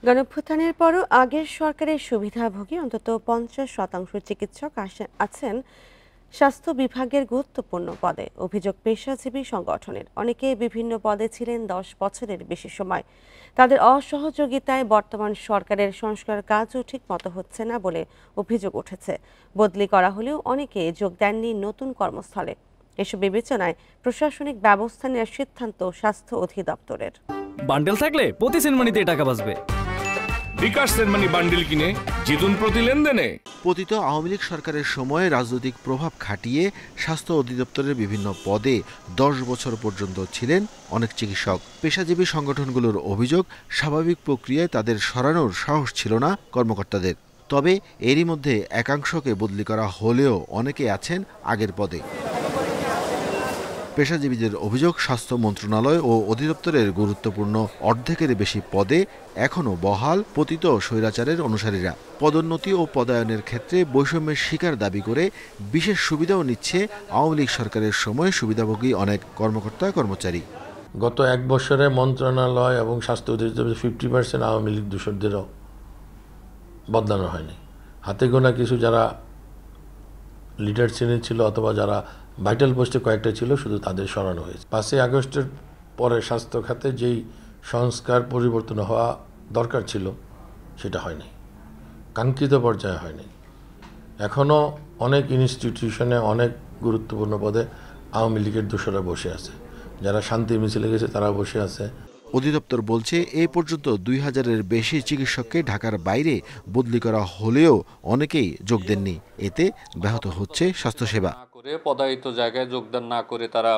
গণঅভ্যুত্থানের পরও আগের সরকারের সুবিধাভোগী অন্তত ৫০% চিকিৎসক আছেন স্বাস্থ্য বিভাগের গুরুত্বপূর্ণ পদে। অভিযোগ পেশাজীবী সংগঠনের অনেকে বিভিন্ন পদে ছিলেন ১০ বছরের বেশি সময়। তাদের অসহযোগিতায় বর্তমান সরকারের সংস্কার কাজও ঠিক মতো হচ্ছে না বলে অভিযোগ উঠেছে। বদলি করা হলেও অনেকে যোগ দেননি নতুন কর্মস্থলে। এসব বিবেচনায় প্রশাসনিক ব্যবস্থা নেওয়ার সিদ্ধান্ত স্বাস্থ্য অধিদপ্তরের। বান্ডেল থাকলে প্রতি সেনমানিতে টাকা বাঁচবে। বিকাশ সেনমানি বান্ডেল কিনে জিতুন প্রতি লেনদেনে। পতিত আওয়ামী লীগ সরকারের সময়ে রাজনৈতিক প্রভাব খাটিয়ে স্বাস্থ্য অধিদপ্তরের বিভিন্ন পদে ১০ বছর পর্যন্ত ছিলেন অনেক চিকিৎসক। পেশাজীবী সংগঠনগুলোর অভিযোগ, স্বাভাবিক প্রক্রিয়ায় তাদের সরানোর সাহস ছিল না কর্মকর্তাদের। তবে এরই মধ্যে একাংশকে বদলি করা হলেও অনেকে আছেন আগের পদে। পেশাজীবীদের অভিযোগ, স্বাস্থ্য মন্ত্রণালয় ও অধিদপ্তরের গুরুত্বপূর্ণ অর্ধেকের বেশি পদে এখনও বহাল পতিত স্বৈরাচারের অনুসারীরা। পদোন্নতি ও পদায়নের ক্ষেত্রে বৈষম্যের শিকার দাবি করে বিশেষ সুবিধাও নিচ্ছে আওয়ামী লীগ সরকারের সময় সুবিধাভোগী অনেক কর্মকর্তা কর্মচারী। গত এক বছরে মন্ত্রণালয় এবং স্বাস্থ্য অধিদপ্তরের 50% আওয়ামী লীগ দূষকদেরও বদলানো হয়নি। হাতে গোনা কিছু যারা লিডার শ্রেণী ছিল অথবা যারা ভাইটাল পোস্টে কয়েকটা ছিল, শুধু তাদের সরানো হয়েছে। 5ই আগস্টের পরে স্বাস্থ্য খাতে যেই সংস্কার পরিবর্তন হওয়া দরকার ছিল সেটা হয়নি, কাঙ্ক্ষিত পর্যায়ে হয়নি। এখনও অনেক ইনস্টিটিউশনে অনেক গুরুত্বপূর্ণ পদে আওয়ামী লীগের দোসররা বসে আছে। যারা শান্তি মিছিলে গেছে তারা বসে আছে। অধিদপ্তর বলছে, এ পর্যন্ত ২০০০-এর বেশি চিকিৎসককে ঢাকার বাইরে বদলি করা হলেও অনেকেই যোগ দেননি। এতে ব্যাহত হচ্ছে স্বাস্থ্যসেবা। পদায়িত জায়গায় যোগদান না করে তারা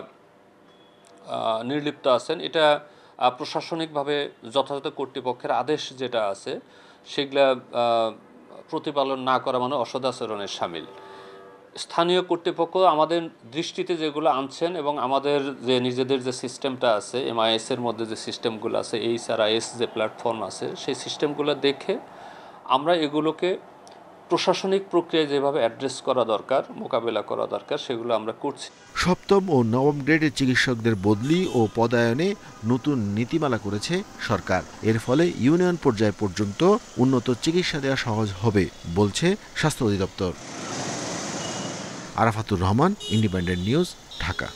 নির্লিপ্ত আছেন। এটা প্রশাসনিকভাবে যথাযথ কর্তৃপক্ষের আদেশ যেটা আছে সেগুলা প্রতিপালন না করা মানে অসদাচরণের শামিল। স্থানীয় কর্তৃপক্ষ আমাদের দৃষ্টিতে যেগুলো আনছেন এবং আমাদের যে নিজেদের যে সিস্টেমটা আছে, MIS এর মধ্যে যে সিস্টেমগুলো আছে, HRIS যে প্ল্যাটফর্ম আছে, সেই সিস্টেমগুলো দেখে আমরা এগুলোকে প্রশাসনিক প্রক্রিয়ায় যেভাবে অ্যাড্রেস করা দরকার, মোকাবেলা করা দরকার, সেগুলো আমরা করছি। সপ্তম ও নবম গ্রেডের চিকিৎসকদের বদলি ও পদায়নে নতুন নীতিমালা করেছে সরকার। এর ফলে ইউনিয়ন পর্যায় পর্যন্ত উন্নত চিকিৎসা দেওয়া সহজ হবে বলছে স্বাস্থ্য অধিদপ্তর। Arafatur Rahman, independent news, Dhaka.